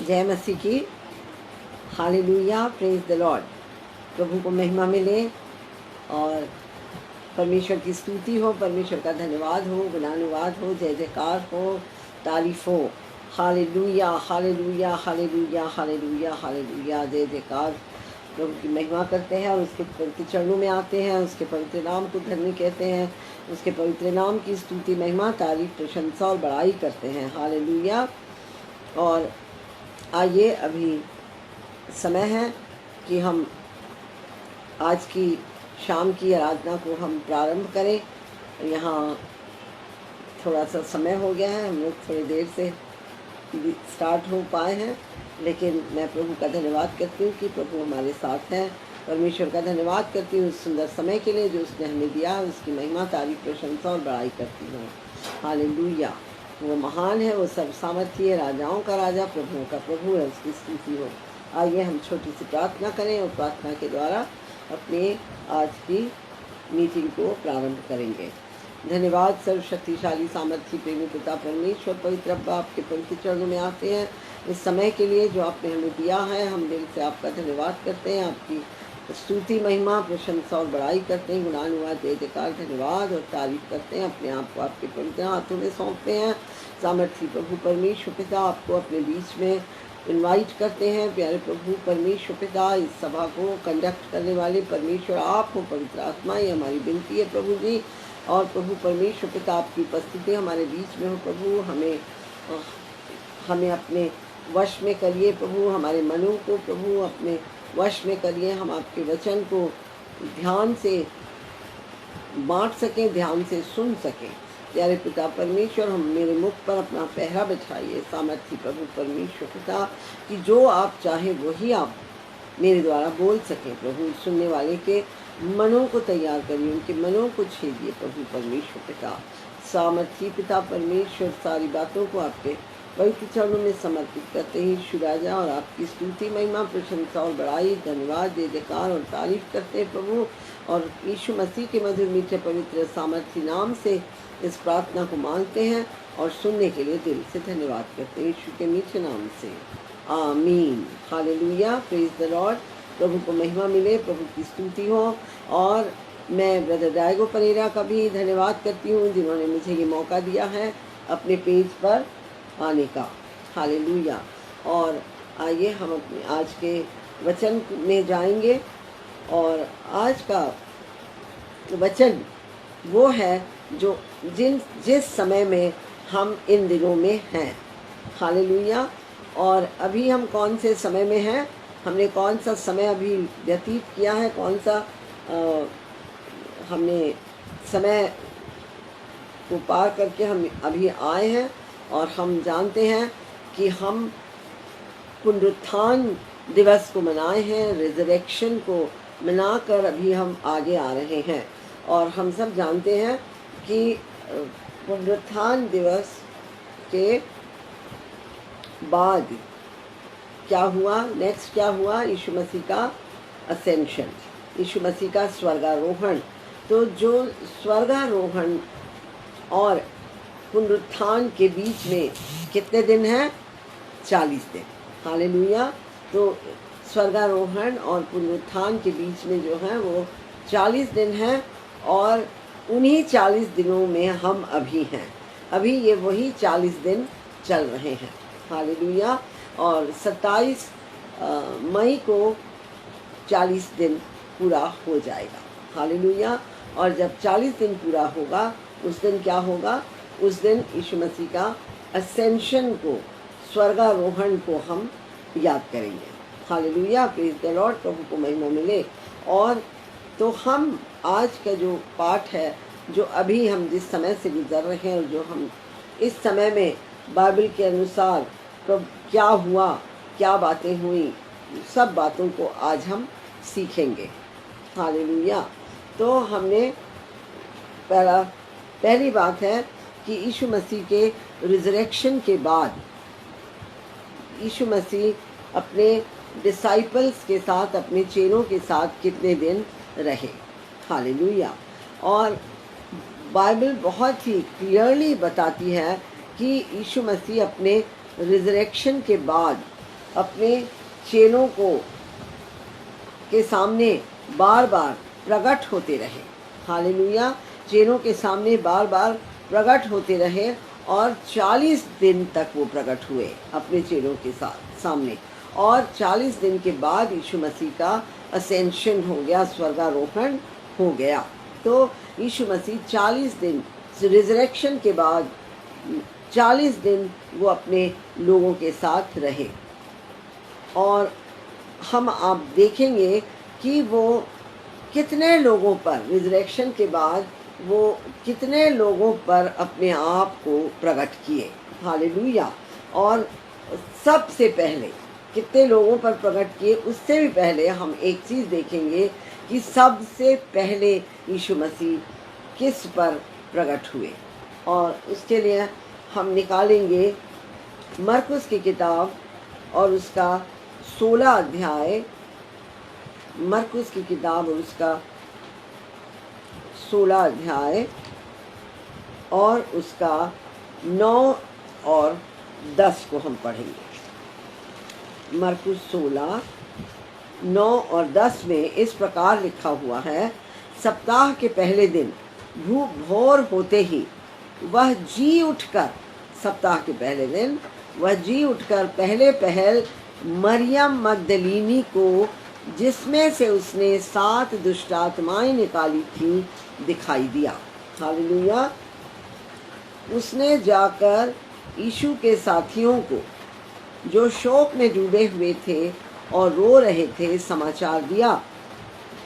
जय मसीह की। Hallelujah, praise the Lord. प्रभु को महिमा मिले और परमेश्वर की स्तुति हो, परमेश्वर का धन्यवाद हो, गुणानुवाद हो, जय जयकार हो, तारीफ हो। Hallelujah hallelujah hallelujah hallelujah hallelujah, जय जयकार। प्रभु की महिमा करते हैं और उसके पवित्र चरणों में आते हैं, उसके पवित्र नाम को धन्य कहते हैं, उसके पवित्र नाम की स्तुति, महिमा, तारीफ, प्रशंसा और बड़ाई करते हैं। हालेलुया। और आइए, अभी समय है कि हम आज की शाम की आराधना को हम प्रारंभ करें। यहाँ थोड़ा सा समय हो गया है, हम लोग थोड़ी देर से स्टार्ट हो पाए हैं, लेकिन मैं प्रभु का धन्यवाद करती हूँ कि प्रभु हमारे साथ हैं। परमेश्वर का धन्यवाद करती हूँ उस सुंदर समय के लिए जो उसने हमें दिया है। उसकी महिमा, तारीफ, प्रशंसा और बड़ाई करती हूँ। हालेलुया। वो महान है, वो सर्व सामर्थी है, राजाओं का राजा, प्रभुओं का प्रभु है, उसकी स्तुति हो। आइए हम छोटी सी प्रार्थना करें और प्रार्थना के द्वारा अपने आज की मीटिंग को प्रारंभ करेंगे। धन्यवाद सर्वशक्तिशाली सामर्थी प्रेमी पिता परमेश्वर, पवित्र अब्बा, आपके पवित्र चरणों में आते हैं इस समय के लिए जो आपने हमें दिया है। हम दिल से आपका धन्यवाद करते हैं, आपकी स्तुति, महिमा, प्रशंसा और बड़ाई करते हैं, गुणानुवाद, जय जयकार, धन्यवाद और तारीफ करते हैं। अपने आप को आपके पवित्र हाथों में सौंपते हैं। सामर्थी प्रभु परमेश्वर पिता, आपको अपने बीच में इनवाइट करते हैं। प्यारे प्रभु परमेश्वर पिता, इस सभा को कंडक्ट करने वाले परमेश्वर आप हो, पवित्र आत्मा, ये हमारी विनती है प्रभु जी। और प्रभु परमेश्वर पिता, आपकी उपस्थिति हमारे बीच में हो प्रभु। हमें अपने वश में करिए प्रभु, हमारे मनों को प्रभु अपने वश में करिए। हम आपके वचन को ध्यान से बांट सकें, ध्यान से सुन सकें। प्यारे पिता परमेश्वर, हम मेरे मुख पर अपना पहरा बिछाइए। सामर्थी प्रभु परमेश्वर पिता, कि जो आप चाहे वही आप मेरे द्वारा बोल सकें प्रभु। सुनने वाले के मनों को तैयार करिए, उनके मनों को छेदिए प्रभु परमेश्वर पिता। सामर्थी पिता परमेश्वर, सारी बातों को आपके पवित्र चरणों में समर्पित करते ही यीशु राजा, और आपकी स्तुति, महिमा, प्रशंसा और बड़ाई, धन्यवाद, जय जयकार और तारीफ करते हैं प्रभु। और यीशु मसीह के मधुर मीठे पवित्र सामर्थी नाम से इस प्रार्थना को मांगते हैं और सुनने के लिए दिल से धन्यवाद करते हैं, यीशु के मीठे नाम से, आमीन। Hallelujah, praise the Lord. प्रभु को महिमा मिले, प्रभु की स्तुति हो। और मैं ब्रदर डायगो परेरा का भी धन्यवाद करती हूँ, जिन्होंने मुझे ये मौका दिया है अपने पेज पर आने का। हालेलुया। और आइए हम अपने आज के वचन में जाएंगे। और आज का वचन वो है जो जिस समय में हम इन दिनों में हैं। हालेलुया। और अभी हम कौन से समय में हैं, हमने कौन सा समय अभी व्यतीत किया है, कौन सा हमने समय को पार करके हम अभी आए हैं। और हम जानते हैं कि हम पुनरुत्थान दिवस को मनाए हैं, रिजरेक्शन को मनाकर अभी हम आगे आ रहे हैं। और हम सब जानते हैं कि पुनरुत्थान दिवस के बाद क्या हुआ, नेक्स्ट क्या हुआ, यीशु मसीह का असेंशन, यीशु मसीह का स्वर्गारोहण। तो जो स्वर्गारोहण और पुनरुत्थान के बीच में कितने दिन हैं? 40 दिन। हालेलुया। तो स्वर्गारोहण और पुनरुत्थान के बीच में जो है वो 40 दिन हैं। और उन्हीं 40 दिनों में हम अभी हैं। अभी ये वही 40 दिन चल रहे हैं। हालेलुया। और 27 मई को 40 दिन पूरा हो जाएगा। हालेलुया। और जब 40 दिन पूरा होगा, उस दिन क्या होगा? उस दिन यीशु मसीह का असेंशन को, स्वर्गारोहण को हम याद करेंगे। Hallelujah, praise the Lord. प्रभु को महिमा मिले। और तो हम आज का जो पाठ है, जो अभी हम जिस समय से गुजर रहे हैं, और जो हम इस समय में बाइबल के अनुसार क्या हुआ, क्या बातें हुई, सब बातों को आज हम सीखेंगे। हालेलुया। तो हमने पहली बात है कि यीशु मसीह के रिजरेक्शन के बाद यीशु मसीह अपने डिसाइपल्स के साथ, अपने चेलों के साथ कितने दिन रहे। हालेलुया। और बाइबल बहुत ही क्लियरली बताती है कि यीशु मसीह अपने रिजरेक्शन के बाद अपने चेलों को के सामने बार बार प्रकट होते रहे। हालेलुया। चेलों के सामने बार बार प्रकट होते रहे और 40 दिन तक वो प्रकट हुए अपने चेलों के सामने। और 40 दिन के बाद यीशु मसीह का असेंशन हो गया, स्वर्गारोहण हो गया। तो यीशु मसीह 40 दिन रिजरेक्शन के बाद 40 दिन वो अपने लोगों के साथ रहे। और हम आप देखेंगे कि वो कितने लोगों पर रिजरेक्शन के बाद वो कितने लोगों पर अपने आप को प्रकट किए। हालेलुया। और सबसे पहले कितने लोगों पर प्रकट किए, उससे भी पहले हम एक चीज़ देखेंगे कि सबसे पहले यीशु मसीह किस पर प्रकट हुए। और उसके लिए हम निकालेंगे मरकुस की किताब और उसका 16 अध्याय, मरकुस की किताब और उसका 16 अध्याय और उसका 9 और 10 को हम पढ़ेंगे। मरकुस 16, 9 और 10 में इस प्रकार लिखा हुआ है, सप्ताह के पहले दिन भोर होते ही वह जी उठकर, सप्ताह के पहले दिन वह जी उठकर पहले पहल मरियम मगदलीनी को, जिसमें से उसने 7 दुष्टात्माएं निकाली थी, दिखाई दिया। हालेलुया। उसने जाकर यीशु के साथियों को, जो शोक में डूबे हुए थे और रो रहे थे, समाचार दिया।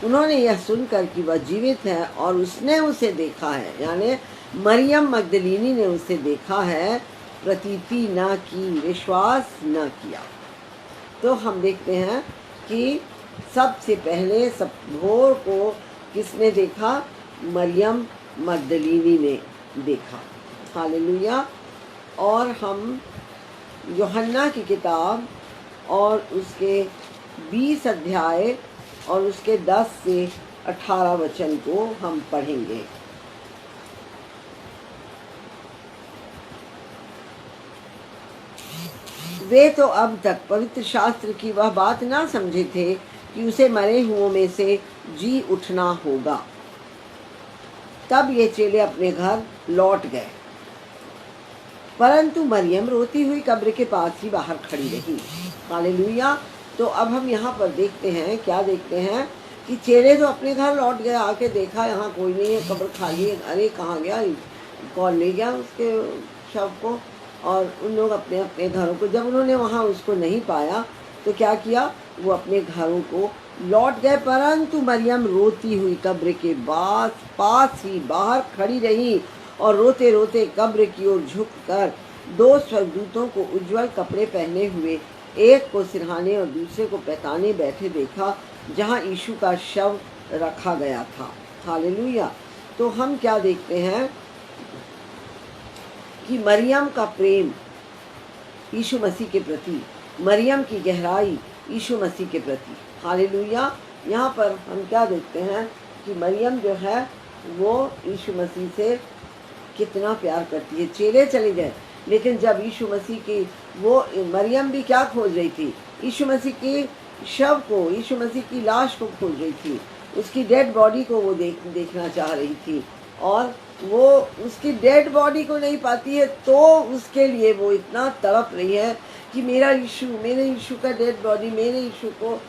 उन्होंने यह सुनकर कि वह जीवित है और उसने उसे देखा है, यानी मरियम मगदलीनी ने उसे देखा है, प्रतीति न की, विश्वास न किया। तो हम देखते हैं कि सबसे पहले सब भोर को किसने देखा? मरियम मगदलीनी ने देखा। हालेलुया। और हम यूहन्ना की किताब और उसके 20 अध्याय और उसके 10 से 18 वचन को हम पढ़ेंगे। वे तो अब तक पवित्र शास्त्र की वह बात ना समझे थे कि उसे मरे हुओं में से जी उठना होगा। तब ये चेले अपने घर लौट गए, परंतु मरियम रोती हुई कब्र के पास ही बाहर खड़ी रही। हालेलुया। तो अब हम यहाँ पर देखते हैं, क्या देखते हैं कि चेले तो अपने घर लौट गए, आके देखा यहाँ कोई नहीं है, कब्र खाली है, अरे कहाँ गया, कौन ले गया उसके शव को। और उन लोग अपने अपने घरों को, जब उन्होंने वहाँ उसको नहीं पाया तो क्या किया, वो अपने घरों को लौट गए। परंतु मरियम रोती हुई कब्र के पास ही बाहर खड़ी रही और रोते रोते कब्र की ओर झुककर 2 स्वर्गदूतों को उज्जवल कपड़े पहने हुए, एक को सिरहाने और दूसरे को पैताने बैठे देखा, जहाँ यीशु का शव रखा गया था। हालेलुया। तो हम क्या देखते हैं कि मरियम का प्रेम यीशु मसीह के प्रति, मरियम की गहराई यीशु मसीह के प्रति। हालेलुया। यहाँ पर हम क्या देखते हैं कि मरियम जो है वो यीशु मसीह से कितना प्यार करती है। चेले चले गए, लेकिन जब यीशु मसीह की, वो मरियम भी क्या खोज रही थी? यीशु मसीह की शव को, यीशु मसीह की लाश को खोज रही थी, उसकी डेड बॉडी को वो देखना चाह रही थी। और वो उसकी डेड बॉडी को नहीं पाती है तो उसके लिए वो इतना तड़प रही है कि मेरा यीशु, मेरे यीशु का डेड बॉडी, मेरे यीशु को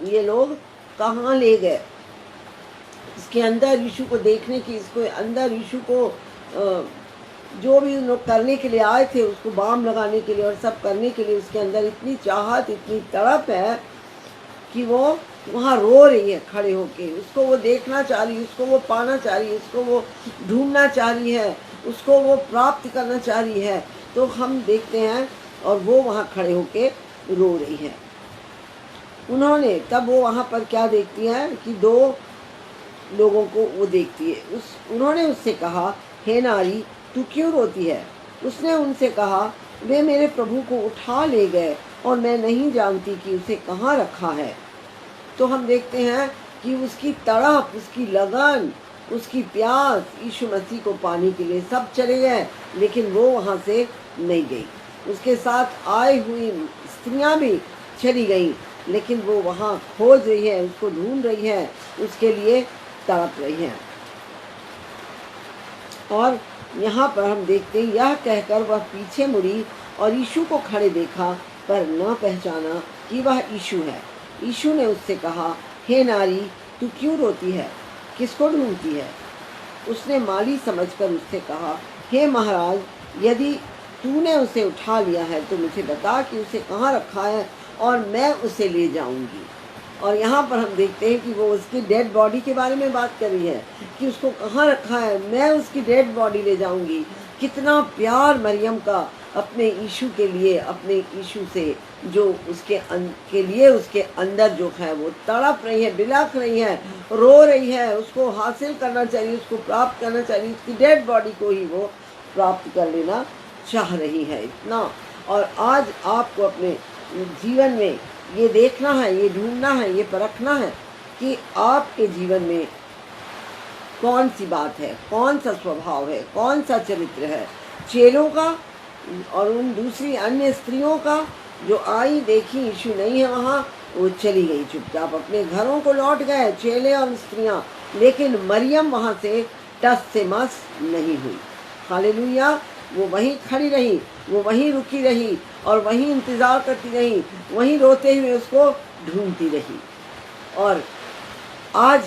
ये लोग कहाँ ले गए। इसके अंदर यीशु को देखने की, इसको अंदर यीशु को जो भी लोग करने के लिए आए थे, उसको बाम लगाने के लिए और सब करने के लिए, उसके अंदर इतनी चाहत, इतनी तड़प है कि वो वहाँ रो रही है खड़े होके। उसको वो देखना चाह रही है, उसको वो पाना चाह रही है, उसको वो ढूंढना चाह रही है, उसको वो प्राप्त करना चाह रही है। तो हम देखते हैं और वो वहाँ खड़े होके रो रही है। उन्होंने तब वो वहाँ पर क्या देखती है कि 2 लोगों को वो देखती है। उन्होंने उससे कहा, हे नारी, तू क्यों रोती है? उसने उनसे कहा, वे मेरे प्रभु को उठा ले गए और मैं नहीं जानती कि उसे कहाँ रखा है। तो हम देखते हैं कि उसकी तड़प, उसकी लगन, उसकी प्यास यीशु मसीह को पाने के लिए, सब चले गए लेकिन वो वहाँ से नहीं गई। उसके साथ आई हुई स्त्रियां भी चली गईं, लेकिन वो वहाँ खोज रही है, उसको ढूंढ रही है, उसके लिए तड़प रही है। और यहाँ पर हम देखते हैं, यह कहकर वह पीछे मुड़ी और यीशु को खड़े देखा, पर न पहचाना कि वह यीशु है। यीशु ने उससे कहा, हे नारी, तू क्यों रोती है? किसको ढूंढती है? उसने माली समझकर उससे कहा, हे महाराज, यदि तूने उसे उठा लिया है तो मुझे बता कि उसे कहाँ रखा है और मैं उसे ले जाऊंगी। और यहाँ पर हम देखते हैं कि वो उसकी डेड बॉडी के बारे में बात कर रही है कि उसको कहाँ रखा है, मैं उसकी डेड बॉडी ले जाऊंगी। कितना प्यार मरियम का अपने यीशु के लिए, अपने यीशु से, जो उसके के लिए उसके अंदर जो है वो तड़प रही है, बिलख रही है, रो रही है, उसको हासिल करना चाहिए, उसको प्राप्त करना चाहिए, उसकी डेड बॉडी को ही वो प्राप्त कर लेना चाह रही है इतना। और आज आपको अपने जीवन में ये देखना है, ये ढूंढना है, ये परखना है कि आपके जीवन में कौन सी बात है, कौन सा स्वभाव है, कौन सा चरित्र है, चेलों का और उन दूसरी अन्य स्त्रियों का जो आई, देखी यीशु नहीं है वहाँ, वो चली गई चुपचाप, अपने घरों को लौट गए चेले और स्त्रियाँ, लेकिन मरियम वहाँ से टस से मस नहीं हुई। हालेलुया। वो वहीं खड़ी रही, वो वहीं रुकी रही और वहीं इंतज़ार करती रही, वहीं रोते हुए उसको ढूंढती रही। और आज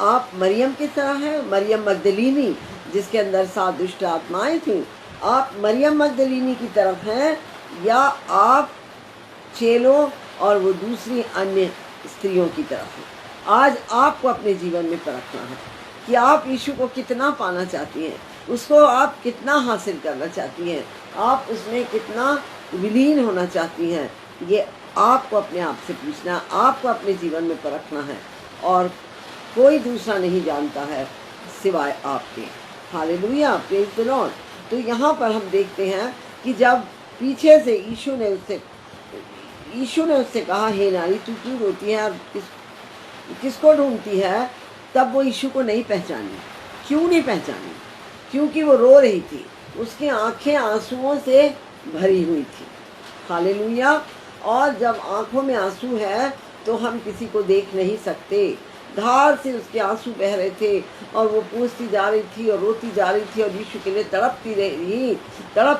आप मरियम की तरह हैं, मरियम मगदलीनी जिसके अंदर 7 दुष्ट आत्माएं थीं, आप मरियम मगदलीनी की तरफ हैं या आप चेलों और वो दूसरी अन्य स्त्रियों की तरफ हैं? आज आपको अपने जीवन में परखना है कि आप यीशु को कितना पाना चाहती हैं, उसको आप कितना हासिल करना चाहती हैं, आप उसमें कितना विलीन होना चाहती हैं। ये आपको अपने आप से पूछना, आपको अपने जीवन में परखना है, और कोई दूसरा नहीं जानता है सिवाय आपके। Hallelujah, praise the Lord. तो यहाँ पर हम देखते हैं कि जब पीछे से यीशु ने उससे कहा, हे नारी, तू क्यों रोती है और किसको ढूंढती है, तब वो यीशु को नहीं पहचानी। क्यों नहीं पहचानी? क्योंकि वो रो रही थी, उसकी आंखें आंसुओं से भरी हुई थी। हालेलुया। और जब आंखों में आंसू है तो हम किसी को देख नहीं सकते। धार से उसके आंसू बह रहे थे और वो पूछती जा रही थी और रोती जा रही थी और यीशु के लिए तड़प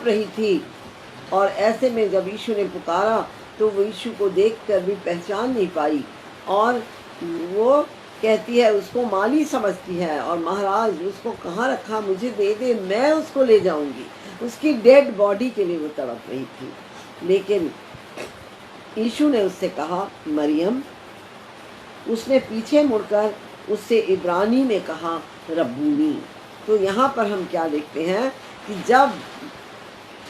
रही थी। और ऐसे में जब यीशु ने पुकारा तो वो यीशु को देखकर भी पहचान नहीं पाई, और वो कहती है, उसको माली समझती है, और महाराज उसको कहाँ रखा, मुझे दे दे, मैं उसको ले जाऊंगी। उसकी डेड बॉडी के लिए वो तड़प रही थी। लेकिन यीशु ने उससे कहा, मरियम। उसने पीछे मुड़कर उससे इब्रानी में कहा, रब्बूनी। तो यहाँ पर हम क्या देखते हैं कि जब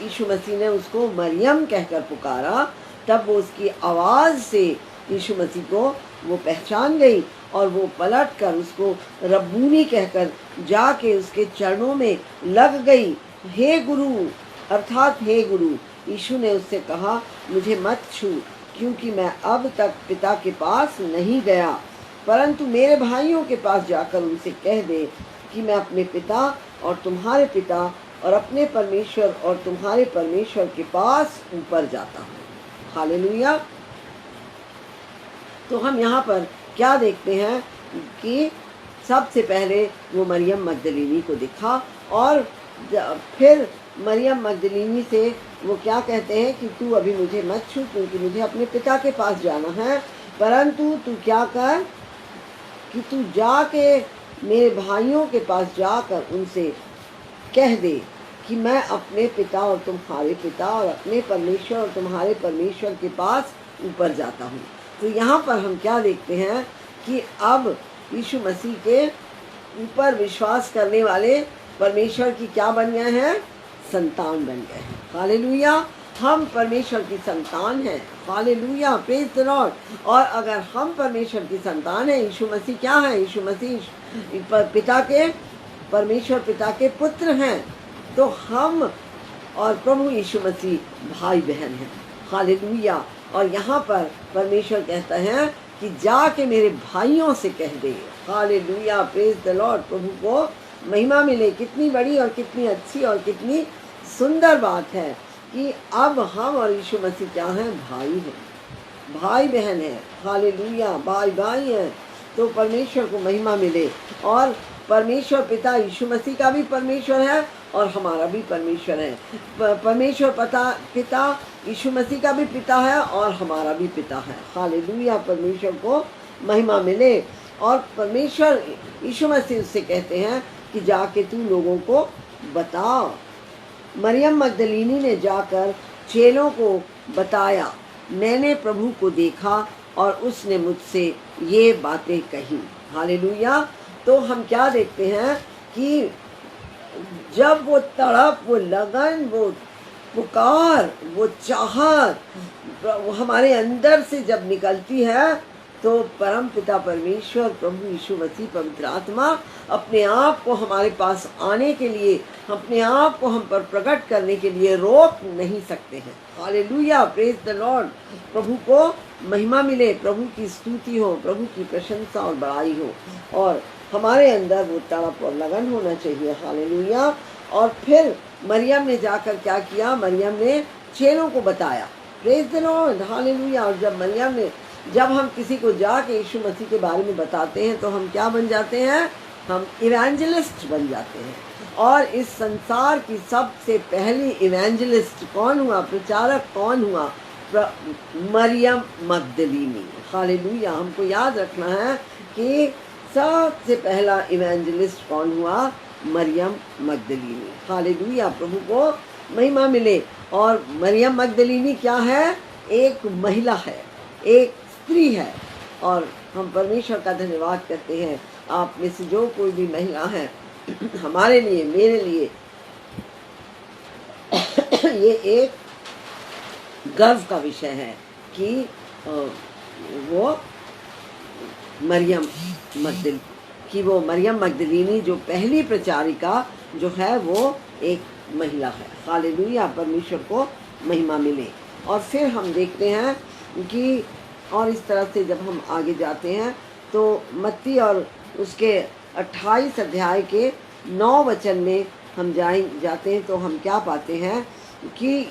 यीशु मसीह ने उसको मरियम कहकर पुकारा, तब वो उसकी आवाज़ से यीशु मसीह को वो पहचान गई और वो पलट कर उसको रब्बूनी कहकर जाके उसके चरणों में लग गई। हे गुरु, अर्थात हे गुरु। यीशु ने उससे कहा, मुझे मत छू, क्योंकि मैं अब तक पिता के पास नहीं गया, परंतु मेरे भाइयों के पास जाकर उनसे कह दे कि मैं अपने पिता और तुम्हारे पिता और अपने परमेश्वर और तुम्हारे परमेश्वर के पास ऊपर जाता हूँ। हालेलुया। तो हम यहाँ पर क्या देखते हैं कि सबसे पहले वो मरियम मगदलीनी को दिखा, और फिर मरियम मगदलीनी से वो क्या कहते हैं कि तू अभी मुझे मत छू, क्योंकि मुझे अपने पिता के पास जाना है, परंतु तू क्या कर कि तू जाके मेरे भाइयों के पास जाकर उनसे कह दे कि मैं अपने पिता और तुम्हारे पिता और अपने परमेश्वर और तुम्हारे परमेश्वर के पास ऊपर जाता हूँ। तो यहाँ पर हम क्या देखते हैं कि अब यीशु मसीह के ऊपर विश्वास करने वाले परमेश्वर की क्या बन गए हैं? संतान बन गए हैं। हालेलुया। हम परमेश्वर की संतान हैं। Hallelujah, praise the Lord. और अगर हम परमेश्वर की संतान हैं, यीशु मसीह क्या है? यीशु मसीह परमेश्वर पिता के पुत्र हैं, तो हम और प्रभु यीशु मसीह भाई बहन हैं। हालेलुया। और यहाँ पर परमेश्वर कहता है कि जाके मेरे भाइयों से कह दे। Hallelujah, praise the Lord. प्रभु को महिमा मिले। कितनी बड़ी और कितनी अच्छी और कितनी सुंदर बात है कि अब हम और यीशु मसीह क्या हैं? भाई हैं, भाई बहन है। हालेलुया, भाई भाई हैं। तो परमेश्वर को महिमा मिले। और परमेश्वर पिता यीशु मसीह का भी परमेश्वर है और हमारा भी परमेश्वर है। परमेश्वर पिता यीशु मसीह का भी पिता है और हमारा भी पिता है। हालेलुया, परमेश्वर को महिमा मिले। और परमेश्वर यीशु मसीह उससे कहते हैं कि जाके तू लोगों को बता। मरियम मगदलीनी ने जाकर चेलों को बताया, मैंने प्रभु को देखा और उसने मुझसे ये बातें कही। हालेलुया। तो हम क्या देखते हैं कि जब वो तड़प, वो लगन, वो पुकार, वो चाहत वो हमारे अंदर से जब निकलती है, तो परम पिता परमेश्वर, प्रभु यीशु मसीह, पवित्र आत्मा अपने आप को हमारे पास आने के लिए, अपने आप को हम पर प्रकट करने के लिए रोक नहीं सकते हैं। Hallelujah, praise the Lord. प्रभु को महिमा मिले, प्रभु की स्तुति हो, प्रभु की प्रशंसा और बड़ाई हो, और हमारे अंदर वो तड़प और लगन होना चाहिए। हालेलुया। और फिर मरियम ने जाकर क्या किया? मरियम ने चेलों को बताया। Praise the Lord, hallelujah. और जब हम किसी को जाके यीशु मसीह के बारे में बताते हैं तो हम क्या बन जाते हैं? हम इवेंजलिस्ट बन जाते हैं। और इस संसार की सबसे पहली इवेंजलिस्ट कौन हुआ? प्रचारक कौन हुआ? मरियम मगदलीनी। हालेलुया। हमको याद रखना है कि सबसे पहला इवेंजलिस्ट कौन हुआ? मरियम मगदलीनी। हालेलुया, प्रभु को महिमा मिले। और मरियम मगदलीनी क्या है? एक महिला है, एक स्त्री है। और हम परमेश्वर का धन्यवाद करते हैं। आप में से जो कोई भी महिला है, हमारे लिए, मेरे लिए ये एक गर्व का विषय है कि वो मरियम मगदलीनी जो पहली प्रचारिका जो है वो एक महिला है। हालेलुया, परमेश्वर को महिमा मिले। और फिर हम देखते हैं कि और इस तरह से जब हम आगे जाते हैं तो मत्ती और उसके 28 अध्याय के 9 वचन में हम जाते हैं तो हम क्या पाते हैं कि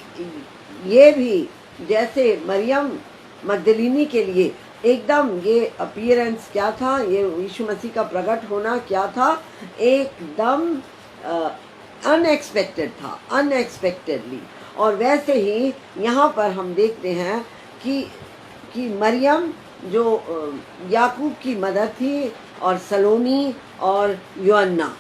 ये भी जैसे मरियम मगदलीनी के लिए एकदम ये अपीयरेंस क्या था, ये यीशु मसीह का प्रकट होना क्या था? एकदम अनएक्सपेक्टेड था, अनएक्सपेक्टेडली। और वैसे ही यहाँ पर हम देखते हैं कि मरियम जो याकूब की मदर थी, और सलोमी और योअन्ना,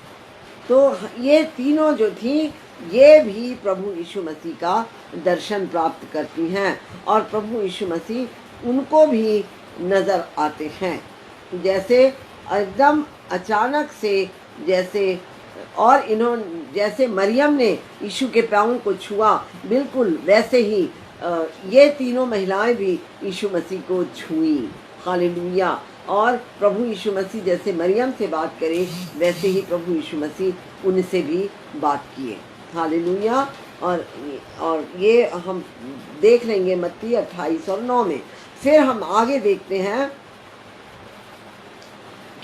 तो ये तीनों जो थी ये भी प्रभु यीशु मसीह का दर्शन प्राप्त करती हैं। और प्रभु यीशु मसीह उनको भी नज़र आते हैं, जैसे एकदम अचानक से, जैसे और जैसे मरियम ने यीशु के पाँव को छुआ, बिल्कुल वैसे ही ये तीनों महिलाएं भी यीशु मसीह को छुई। हालेलुया। और प्रभु यीशु मसीह जैसे मरियम से बात करे, वैसे ही प्रभु यीशु मसीह उनसे भी बात किए। हालेलुया। और ये हम देख लेंगे मत्ती 28 और 9 में। फिर हम आगे देखते हैं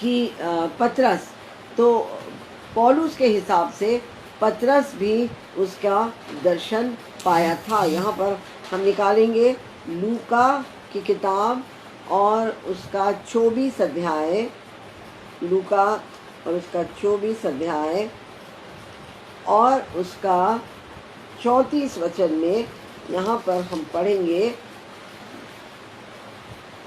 कि पतरस, तो पौलुस के हिसाब से पतरस भी उसका दर्शन पाया था। यहाँ पर हम निकालेंगे लूका की किताब और उसका 24 अध्याय, लूका और उसका 24 अध्याय और उसका 34 वचन में। यहाँ पर हम पढ़ेंगे,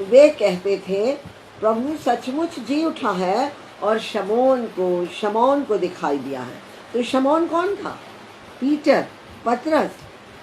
वे कहते थे प्रभु सचमुच जी उठा है और शमौन को दिखाई दिया है। तो शमौन कौन था? पीटर,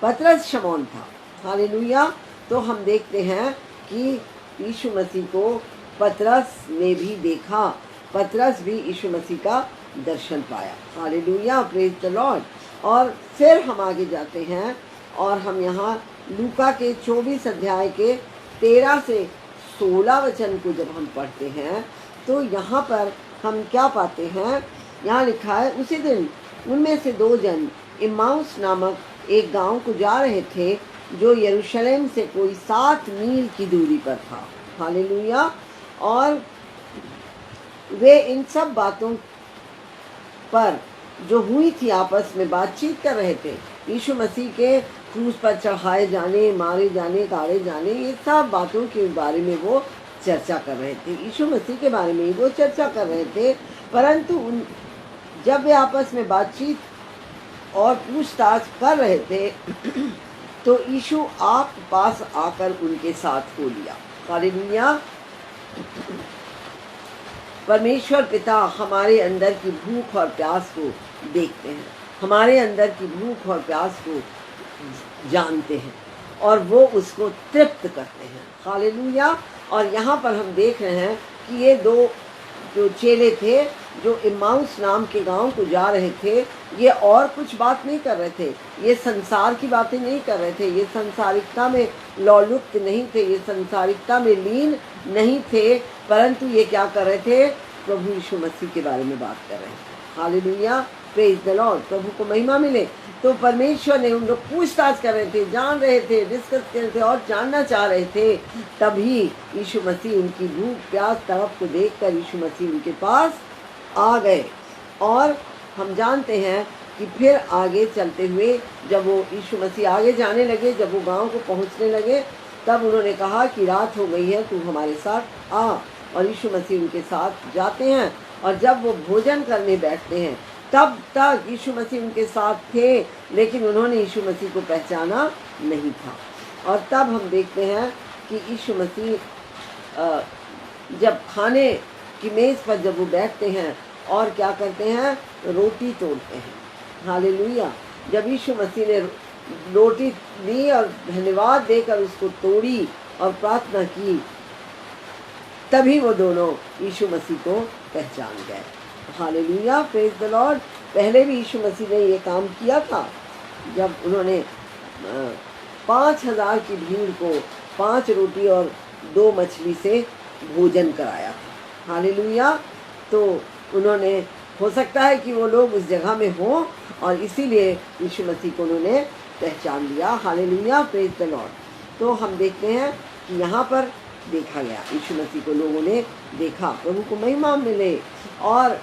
पतरस शमौन था। हालेलुया। तो हम देखते हैं कि यीशु मसीह को पतरस ने भी देखा, पतरस भी यीशु मसीह का दर्शन पाया। Hallelujah, praise the Lord. और फिर हम आगे जाते हैं और हम यहाँ लूका के 24 अध्याय के 13 से 16 वचन को जब हम पढ़ते हैं तो यहाँ पर हम क्या पाते हैं? यहाँ लिखा है, उसी दिन उनमें से 2 जन इम्माउस नामक एक गांव को जा रहे थे जो यरूशलेम से कोई 7 मील की दूरी पर था। हालेलुया। और वे इन सब बातों पर जो हुई थी आपस में बातचीत कर रहे थे। यीशु मसीह के क्रूस पर चढ़ाए जाने, मारे जाने, गाड़े जाने, ये सब बातों के बारे में वो चर्चा कर रहे थे। यीशु मसीह के बारे में ही वो चर्चा कर रहे थे। परंतु जब वे आपस में बातचीत और पूछताछ कर रहे थे तो यीशु आप पास आकर उनके साथ हो लिया। हालेलुया। परमेश्वर पिता हमारे अंदर की भूख और प्यास को देखते हैं, हमारे अंदर की भूख और प्यास को जानते हैं और वो उसको तृप्त करते हैं। हालेलुया। और यहाँ पर हम देख रहे हैं कि ये दो जो चेले थे जो इम्माउस नाम के गांव को जा रहे थे, ये और कुछ बात नहीं कर रहे थे, ये संसार की बातें नहीं कर रहे थे, ये संसारिकता में लौलुप्त नहीं थे, ये संसारिकता में लीन नहीं थे, परंतु ये क्या कर रहे थे? प्रभु यीशु मसीह के बारे में बात कर रहे थे। हालेलुया, प्रेज द लॉर्ड, प्रभु को महिमा मिले। तो परमेश्वर ने उन लोग पूछताछ कर रहे थे, जान रहे थे, डिस्कस कर रहे थे और जानना चाह रहे थे। तभी यीशु मसीह उनकी भूख प्यास तड़प को देखकर यीशु मसीह उनके पास आ गए। और हम जानते हैं कि फिर आगे चलते हुए जब वो यीशु मसीह आगे जाने लगे, जब वो गांव को पहुंचने लगे, तब उन्होंने कहा कि रात हो गई है, तू हमारे साथ आ। और यीशु मसीह उनके साथ जाते हैं और जब वो भोजन करने बैठते हैं तब तक यीशु मसीह उनके साथ थे, लेकिन उन्होंने यीशु मसीह को पहचाना नहीं था। और तब हम देखते हैं कि यीशु मसीह जब खाने की मेज़ पर जब वो बैठते हैं और क्या करते हैं? रोटी तोड़ते हैं। हालेलुया। जब यीशु मसीह ने रोटी ली और धन्यवाद देकर उसको तोड़ी और प्रार्थना की, तभी वो दोनों यीशु मसीह को पहचान गए। Hallelujah, praise the Lord. पहले भी यीशु मसीह ने ये काम किया था जब उन्होंने 5000 की भीड़ को 5 रोटी और 2 मछली से भोजन कराया था। हालेलुया। तो उन्होंने, हो सकता है कि वो लोग उस जगह में हों और इसीलिए यीशु मसीह को उन्होंने पहचान लिया। Hallelujah, praise the Lord. तो हम देखते हैं कि यहाँ पर देखा गया, यीशु मसीह को लोगों ने देखा, प्रभु को महिमा मिले। और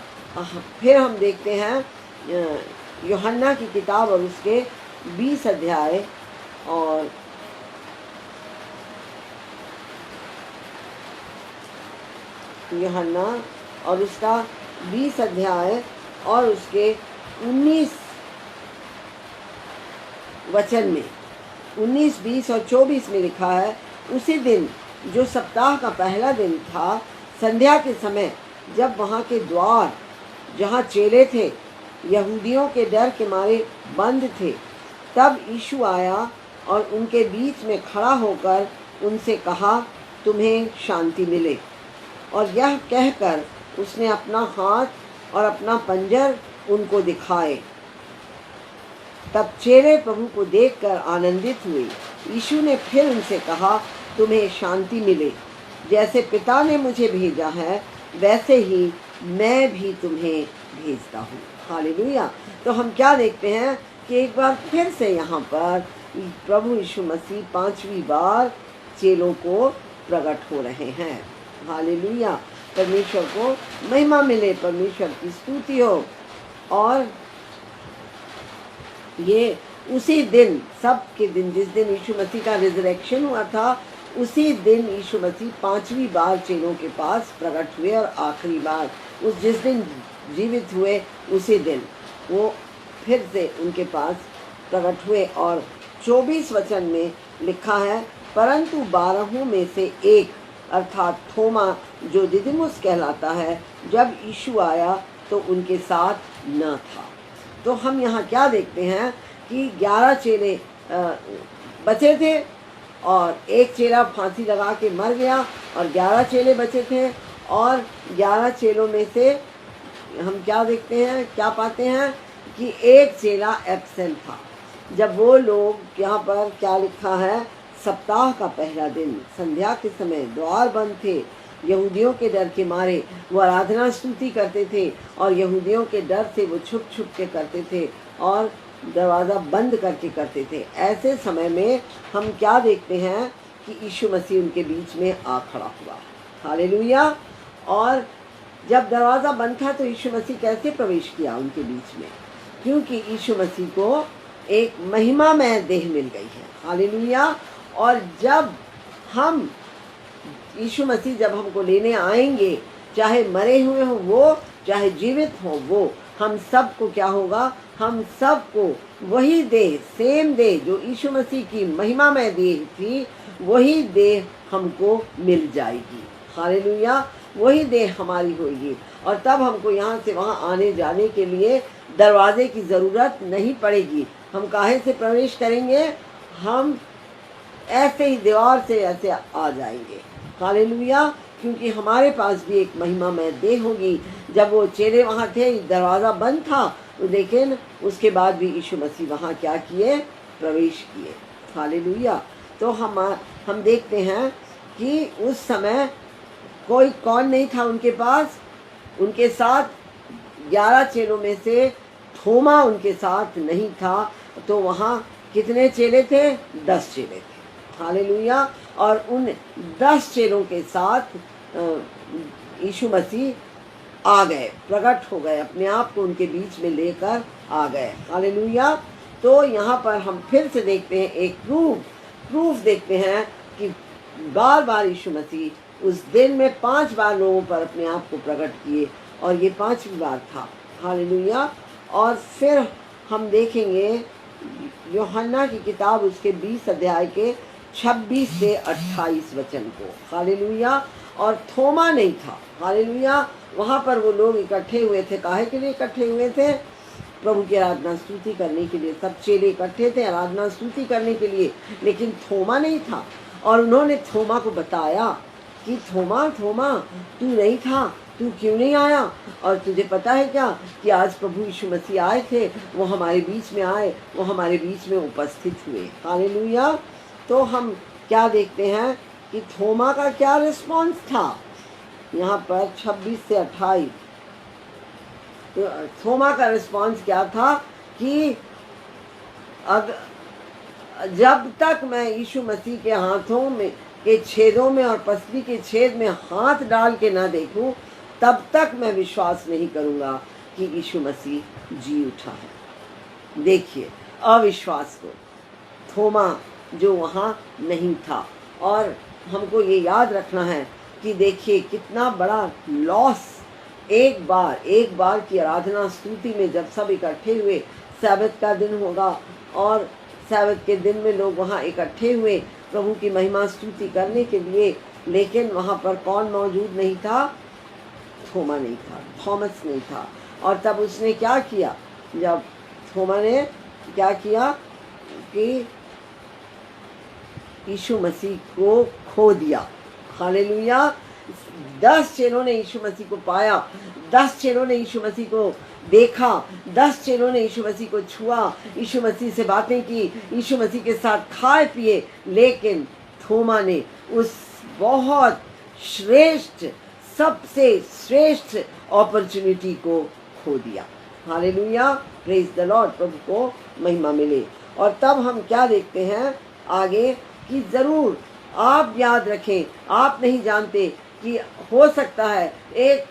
फिर हम देखते हैं यूहन्ना की किताब और उसके 20 अध्याय और यूहन्ना और उसका 20 अध्याय और उसके 19 वचन में 19, 20 और 24 में लिखा है, उसी दिन जो सप्ताह का पहला दिन था, संध्या के समय, जब वहाँ के द्वार जहाँ चेले थे यहूदियों के डर के मारे बंद थे, तब यीशु आया और उनके बीच में खड़ा होकर उनसे कहा, तुम्हें शांति मिले। और यह कहकर उसने अपना हाथ और अपना पंजर उनको दिखाए। तब चेले प्रभु को देखकर आनंदित हुए। यीशु ने फिर उनसे कहा, तुम्हें शांति मिले। जैसे पिता ने मुझे भेजा है, वैसे ही मैं भी तुम्हें भेजता हूँ। हालेलुया। तो हम क्या देखते हैं कि एक बार फिर से यहाँ पर प्रभु यीशु मसीह 5वीं बार चेलों को प्रकट हो रहे हैं। हालेलुया। परमेश्वर को महिमा मिले, परमेश्वर की स्तुति हो। और ये उसी दिन, सब के दिन, जिस दिन यीशु मसीह का रिजरेक्शन हुआ था, उसी दिन यीशु मसीह 5वीं बार चेलों के पास प्रकट हुए और आखिरी बार जिस दिन जीवित हुए उसी दिन वो फिर से उनके पास प्रकट हुए। और 24 वचन में लिखा है, परंतु 12 में से एक अर्थात थोमा, जो दिदिमुस कहलाता है, जब यीशु आया तो उनके साथ न था। तो हम यहाँ क्या देखते हैं कि 11 चेले बचे थे और एक चेला फांसी लगा के मर गया और 11 चेले बचे थे। और 11 चेलों में से हम क्या देखते हैं, क्या पाते हैं कि एक चेला एब्सेंट था। जब वो लोग, यहाँ पर क्या लिखा है, सप्ताह का पहला दिन, संध्या के समय, द्वार बंद थे, यहूदियों के डर के मारे वो आराधना स्तुति करते थे और यहूदियों के डर से वो छुप छुप के करते थे और दरवाज़ा बंद करके करते थे। ऐसे समय में हम क्या देखते हैं कि यीशु मसीह उनके बीच में आ खड़ा हुआ। हालेलुया। और जब दरवाज़ा बंद था तो यीशु मसीह कैसे प्रवेश किया उनके बीच में? क्योंकि यीशु मसीह को एक महिमामय देह मिल गई है। हालेलुया। और जब हम यीशु मसीह जब हमको लेने आएंगे, चाहे मरे हुए हो वो, चाहे जीवित हो वो, हम सबको क्या होगा, हम सबको वही देह, सेम देह जो यीशु मसीह की महिमामय देह थी, वही देह हमको मिल जाएगी। हालेलुया। वही देह हमारी होगी और तब हमको यहाँ से वहाँ आने जाने के लिए दरवाजे की ज़रूरत नहीं पड़ेगी। हम काहे से प्रवेश करेंगे, हम ऐसे ही दीवार से ऐसे आ जाएंगे। हालेलुया। क्योंकि हमारे पास भी एक महिमामय देह होगी। जब वो चेले वहाँ थे, दरवाज़ा बंद था, तो देखें उसके बाद भी यीशु मसीह वहाँ क्या किए, प्रवेश किए। हालेलुया। तो हम देखते हैं कि उस समय कोई कौन नहीं था उनके पास, उनके साथ 11 चेलों में से थोमा उनके साथ नहीं था। तो वहाँ कितने चेले थे, 10 चेले थे। हालेलुया। और उन 10 चेलों के साथ यीशु मसीह आ गए, प्रकट हो गए, अपने आप को उनके बीच में लेकर आ गए। हालेलुया। तो यहाँ पर हम फिर से देखते हैं एक प्रूफ देखते हैं कि बार बार यीशु मसीह उस दिन में 5 बार लोगों पर अपने आप को प्रकट किए और ये 5वीं बार था। हालेलुया। और फिर हम देखेंगे यूहन्ना की किताब उसके 20 अध्याय के 26 से 28 वचन को। हालेलुया। और थोमा नहीं था। हालेलुया। वहाँ पर वो लोग इकट्ठे हुए थे। काहे के लिए इकट्ठे हुए थे, प्रभु की आराधना स्तुति करने के लिए। सब चेले इकट्ठे थे आराधना स्तुति करने के लिए, लेकिन थोमा नहीं था। और उन्होंने थोमा को बताया कि थोमा तू नहीं था, तू क्यों नहीं आया। और तुझे पता है क्या कि आज प्रभु यीशु मसीह आए थे, वो हमारे बीच में आए, वो हमारे बीच में उपस्थित हुए। हालेलुया। तो हम क्या देखते हैं कि थोमा का क्या रिस्पॉन्स था यहाँ पर 26 से 28। तो थोमा का रिस्पॉन्स क्या था कि जब तक मैं यीशु मसीह के हाथों में के छेदों में और पसली के छेद में हाथ डाल के ना देखूं, तब तक मैं विश्वास नहीं करूंगा कि यीशु मसीह जी उठा है। देखिए अविश्वास को, थोमा जो वहाँ नहीं था। और हमको ये याद रखना है कि देखिए कितना बड़ा लॉस। एक बार की आराधना स्तुति में जब सब इकट्ठे हुए, सब्त का दिन होगा और सब्त के दिन में लोग वहाँ इकट्ठे हुए प्रभु की महिमा स्तुति करने के लिए, लेकिन वहाँ पर कौन मौजूद नहीं था, थोमा नहीं था, थॉमस नहीं था। और तब उसने क्या किया, जब थोमा ने क्या किया कि यीशु मसीह को खो दिया। हालेलुया। 10 चेलों ने यीशु मसीह को पाया, 10 चेलों ने यीशु मसीह को देखा, 10 चेलों ने यीशु मसीह को छुआ, यीशु मसीह से बातें की, यीशु मसीह के साथ खाए पिए। लेकिन थोमा ने उस बहुत श्रेष्ठ, सबसे श्रेष्ठ अपॉर्चुनिटी को खो दिया। हालेलुया। Praise the Lord. प्रभु को महिमा मिले। और तब हम क्या देखते हैं आगे कि ज़रूर आप याद रखें, आप नहीं जानते कि हो सकता है एक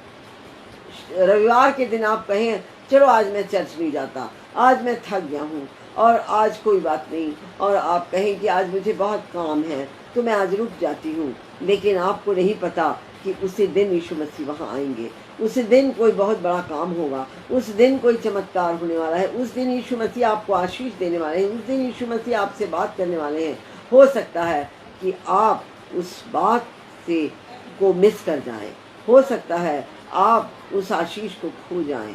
रविवार के दिन आप कहें चलो आज मैं चर्च नहीं जाता, आज मैं थक गया हूँ और आज कोई बात नहीं, और आप कहें कि आज मुझे बहुत काम है तो मैं आज रुक जाती हूँ। लेकिन आपको नहीं पता कि उसी दिन यीशु मसीह वहाँ आएंगे, उस दिन कोई बहुत बड़ा काम होगा, उस दिन कोई चमत्कार होने वाला है, उस दिन यीशु मसीह आपको आशीष देने वाले हैं, उस दिन यीशु मसीह आपसे बात करने वाले हैं। हो सकता है कि आप उस बात से को मिस कर जाएं, हो सकता है आप उस आशीष को खो जाएं,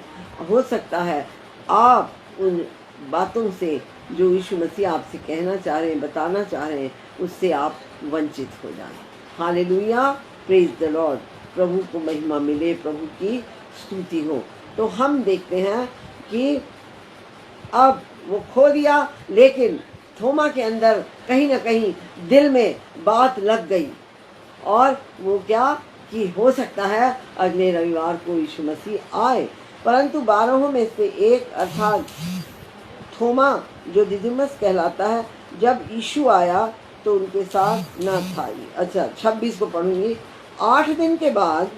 हो सकता है आप उन बातों से जो यीशु मसीह आपसे कहना चाह रहे हैं, बताना चाह रहे हैं, उससे आप वंचित हो जाएं। हालेलुया। Praise the Lord. प्रभु को महिमा मिले, प्रभु की स्तुति हो। तो हम देखते हैं कि अब वो खो दिया, लेकिन थोमा के अंदर कहीं ना कहीं दिल में बात लग गई। और वो क्या कि हो सकता है अगले रविवार को यीशु मसीह आए। परंतु 12 में से एक अर्थात थोमा जो दिदुमस कहलाता है, जब यीशु आया तो उनके साथ न था। अच्छा 26 को पढ़ूंगी। 8 दिन के बाद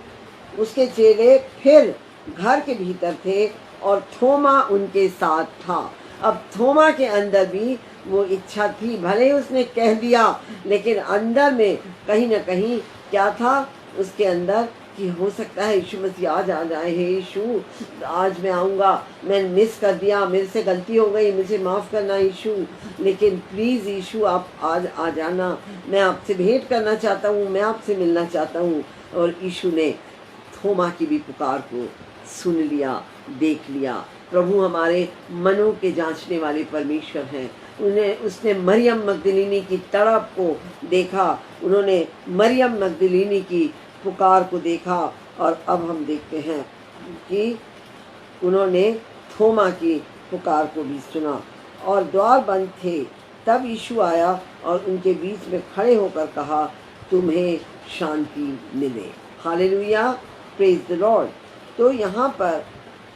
उसके चेले फिर घर के भीतर थे और थोमा उनके साथ था। अब थोमा के अंदर भी वो इच्छा थी, भले ही उसने कह दिया, लेकिन अंदर में कहीं ना कहीं क्या था उसके अंदर कि हो सकता है यीशु मसीह आज आ जाए। हे यीशु, आज मैं आऊँगा, मैं मिस कर दिया, मेरे से गलती हो गई, मुझे माफ़ करना यीशु, लेकिन प्लीज़ यीशु आप आज आ जाना, मैं आपसे भेंट करना चाहता हूँ, मैं आपसे मिलना चाहता हूँ। और यीशु ने थोमा की भी पुकार को सुन लिया, देख लिया। प्रभु हमारे मनों के जांचने वाले परमेश्वर हैं। उसने मरियम मगदलीनी की तड़प को देखा, उन्होंने मरियम मगदलीनी की पुकार को देखा, और अब हम देखते हैं कि उन्होंने थोमा की पुकार को भी सुना। और द्वार बंद थे, तब यीशु आया और उनके बीच में खड़े होकर कहा, तुम्हें शांति मिले। Hallelujah, praise the Lord. तो यहाँ पर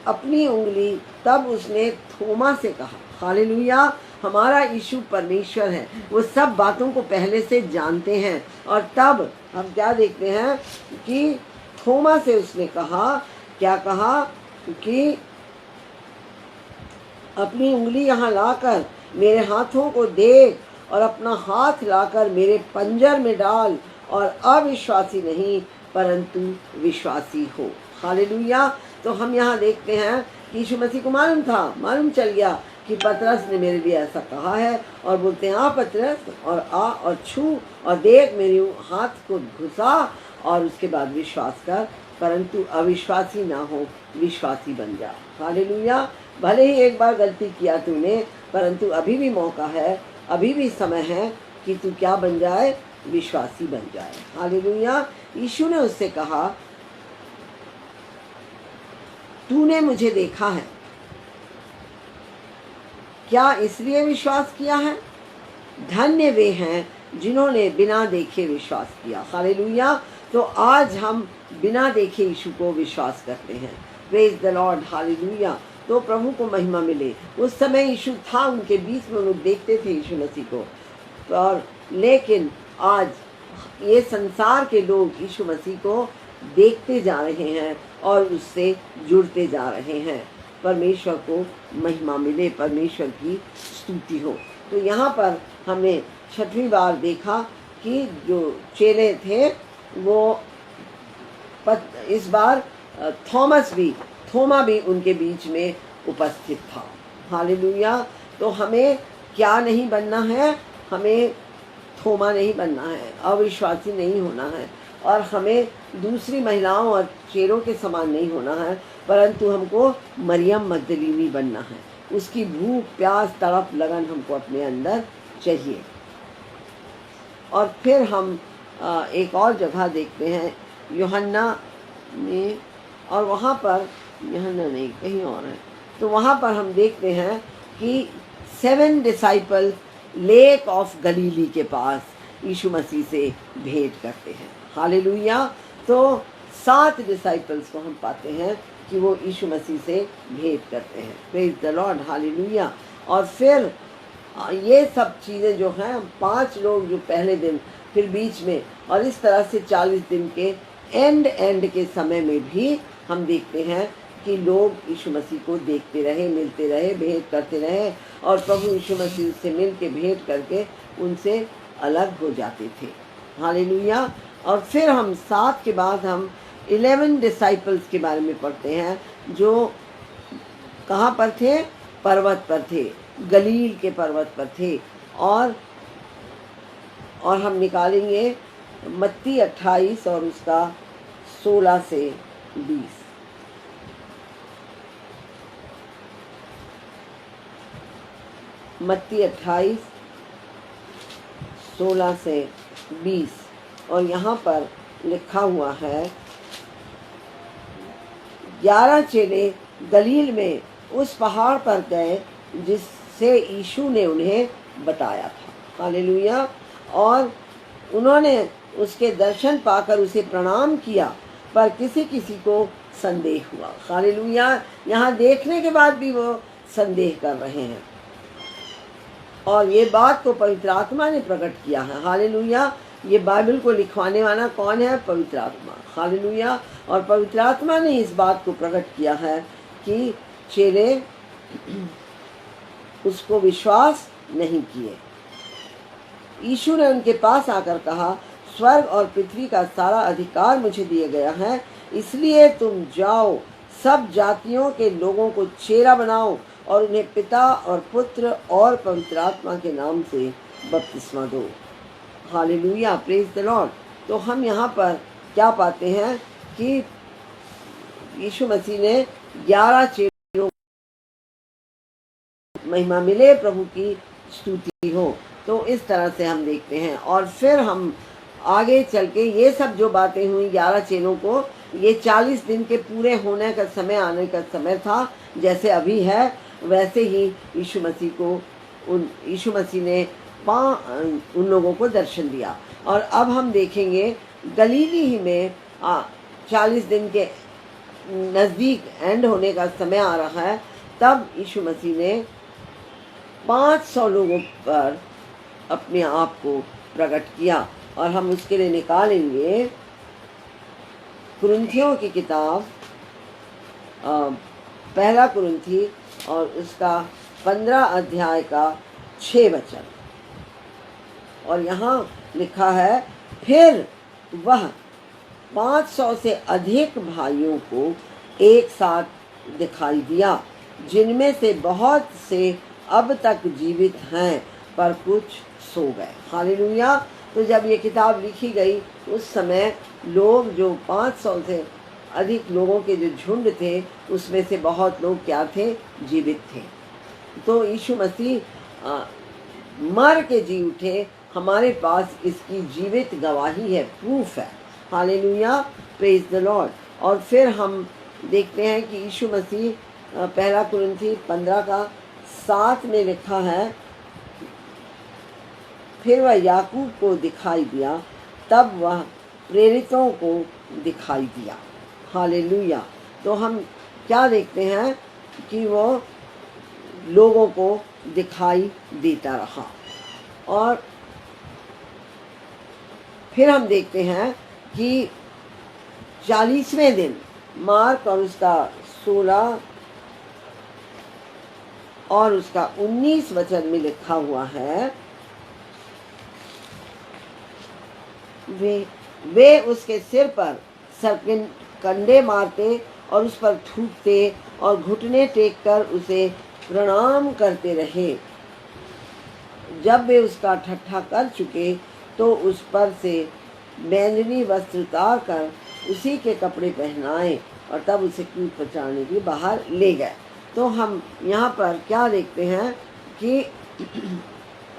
अपनी उंगली तब उसने थोमा से कहा। हालेलुया, हमारा यीशु परमेश्वर है, वो सब बातों को पहले से जानते हैं। और तब हम क्या देखते हैं कि थोमा से उसने कहा, क्या कहा कि अपनी उंगली यहाँ लाकर मेरे हाथों को देख, और अपना हाथ लाकर मेरे पंजर में डाल, और अविश्वासी नहीं परंतु विश्वासी हो। हालेलुया। तो हम यहाँ देखते हैं कि यीशु मसीह को मालूम था, मालूम चल गया कि पतरस ने मेरे लिए ऐसा कहा है, और बोलते हैं आ पतरस, और आ और छू और देख, मेरे हाथ को घुसा, और उसके बाद विश्वास कर, परंतु अविश्वासी ना हो, विश्वासी बन जा। हालेलुया। भले ही एक बार गलती किया तूने, परंतु अभी भी मौका है, अभी भी समय है कि तू क्या बन जाए, विश्वासी बन जाए। हालेलुया। यीशु ने उससे कहा, तूने मुझे देखा है, क्या इसलिए विश्वास किया है? धन्य वे हैं जिन्होंने बिना देखे विश्वास किया। हालेलुया। तो आज हम बिना देखे यीशु को विश्वास करते हैं। Praise the Lord. हालेलुया। तो प्रभु को महिमा मिले। उस समय यीशु था, उनके बीच में लोग देखते थे यीशु मसीह को, और लेकिन आज ये संसार के लोग यीशु मसीह को देखते जा रहे हैं और उससे जुड़ते जा रहे हैं। परमेश्वर को महिमा मिले, परमेश्वर की स्तुति हो। तो यहाँ पर हमने छठवीं बार देखा कि जो चेले थे वो इस बार थोमा भी उनके बीच में उपस्थित था। हालेलुया। तो हमें क्या नहीं बनना है? हमें थोमा नहीं बनना है, अविश्वासी नहीं होना है, और हमें दूसरी महिलाओं और चेलों के समान नहीं होना है, परंतु हमको मरियम मगदलीनी बनना है। उसकी भूख, प्यास, तड़प, लगन हमको अपने अंदर चाहिए। और फिर हम एक और जगह देखते हैं यूहन्ना में, और वहाँ पर यूहन्ना नहीं कहीं और है, तो वहाँ पर हम देखते हैं कि 7 डिसाइपल लेक ऑफ गलीली के पास यीशु मसीह से भेंट करते हैं। हालेलुया। तो 7 डिसाइपल्स को हम पाते हैं कि वो यीशु मसीह से भेंट करते हैं। Praise the Lord. हालेलुया। और फिर ये सब चीज़ें जो हैं, 5 लोग जो पहले दिन, फिर बीच में, और इस तरह से 40 दिन के एंड के समय में भी हम देखते हैं कि लोग यीशु मसीह को देखते रहे, मिलते रहे, भेंट करते रहे, और प्रभु यीशु मसीह से मिल के भेंट करके उनसे अलग हो जाते थे। हालेलुया। और फिर हम 7 के बाद हम 11 डिसाइपल्स के बारे में पढ़ते हैं, जो कहाँ पर थे? पर्वत पर थे, गलील के पर्वत पर थे। और हम निकालेंगे मत्ती 28 और उसका 16 से 20। मत्ती 28 16 से 20। और यहाँ पर लिखा हुआ है, 11 चेले गलील में उस पहाड़ पर गए जिससे यीशु ने उन्हें बताया था। हालेलुया। और उन्होंने उसके दर्शन पाकर उसे प्रणाम किया, पर किसी किसी को संदेह हुआ। हालेलुया। यहाँ देखने के बाद भी वो संदेह कर रहे हैं, और ये बात को पवित्र आत्मा ने प्रकट किया है। हालेलुया। ये बाइबल को लिखवाने वाला कौन है? पवित्र आत्मा। हालेलुया। और पवित्र आत्मा ने इस बात को प्रकट किया है कि चेले उसको विश्वास नहीं किए। यीशु ने उनके पास आकर कहा, स्वर्ग और पृथ्वी का सारा अधिकार मुझे दिया गया है, इसलिए तुम जाओ, सब जातियों के लोगों को चेला बनाओ और उन्हें पिता और पुत्र और पवित्र आत्मा के नाम से बपतिस्मा दो। Hallelujah, praise the Lord. तो हम यहाँ पर क्या पाते हैं कि यीशु मसीह ने 11 चेलों, महिमा मिले, प्रभु की स्तुति हो। तो इस तरह से हम देखते हैं। और फिर हम आगे चल के ये सब जो बातें हुई 11 चेलों को, ये 40 दिन के पूरे होने का समय, आने का समय था। जैसे अभी है वैसे ही यीशु मसीह ने उन लोगों को दर्शन दिया। और अब हम देखेंगे गलीली ही में 40 दिन के नज़दीक एंड होने का समय आ रहा है, तब यीशु मसीह ने 500 लोगों पर अपने आप को प्रकट किया। और हम उसके लिए निकालेंगे कुरिन्थियों की किताब, पहला कुरिन्थी और उसका 15 अध्याय का 6 वचन। और यहाँ लिखा है, फिर वह 500 से अधिक भाइयों को एक साथ दिखाई दिया, जिनमें से बहुत से अब तक जीवित हैं पर कुछ सो गए। हालेलुया। तो जब ये किताब लिखी गई उस समय लोग, जो 500 से अधिक लोगों के जो झुंड थे, उसमें से बहुत लोग क्या थे? जीवित थे। तो यीशु मसीह मर के जी उठे। हमारे पास इसकी जीवित गवाही है, प्रूफ है। Hallelujah, praise the Lord. और फिर हम देखते हैं कि यीशु मसीह, पहला कुरिन्थी 15 का 7 में लिखा है, फिर वह याकूब को दिखाई दिया, तब वह प्रेरितों को दिखाई दिया। हालेलुया। तो हम क्या देखते हैं कि वो लोगों को दिखाई देता रहा। और फिर हम देखते हैं कि 40वें दिन, मार्क और उसका 16 और उसका 19 वचन में लिखा हुआ है, वे उसके सिर पर कंडे मारते और उस पर थूकते और घुटने टेक कर उसे प्रणाम करते रहे। जब वे उसका ठट्ठा कर चुके तो उस पर से बैंगनी वस्त्र उतार कर उसी के कपड़े पहनाए और तब उसे क्रूस पर चढ़ाने के लिए बाहर ले गए। तो हम यहाँ पर क्या देखते हैं कि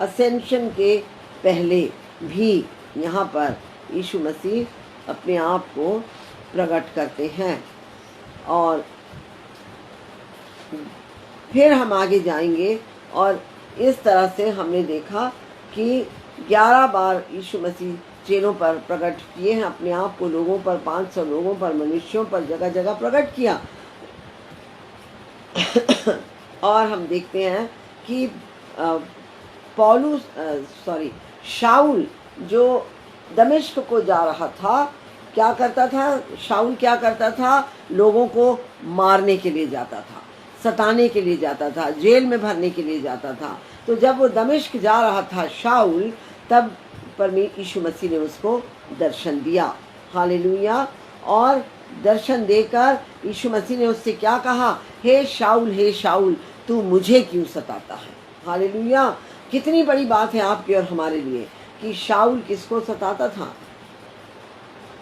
असेंशन के पहले भी यहाँ पर यीशु मसीह अपने आप को प्रकट करते हैं। और फिर हम आगे जाएंगे और इस तरह से हमने देखा कि 11 बार यीशु मसीह चेलों पर प्रकट किए हैं अपने आप को, लोगों पर, 500 लोगों पर, मनुष्यों पर, जगह जगह प्रकट किया। और हम देखते हैं कि शाऊल जो दमिश्क को जा रहा था, क्या करता था? शाऊल क्या करता था? लोगों को मारने के लिए जाता था, सताने के लिए जाता था, जेल में भरने के लिए जाता था। तो जब वो दमिश्क जा रहा था शाऊल, तब यीशु मसीह ने उसको दर्शन दिया। हालेलुया। और दर्शन देकर यीशु मसीह ने उससे क्या कहा? हे शाऊल, तू मुझे क्यों सताता है? हालेलुया। कितनी बड़ी बात है आपके और हमारे लिए कि शाऊल किसको सताता था?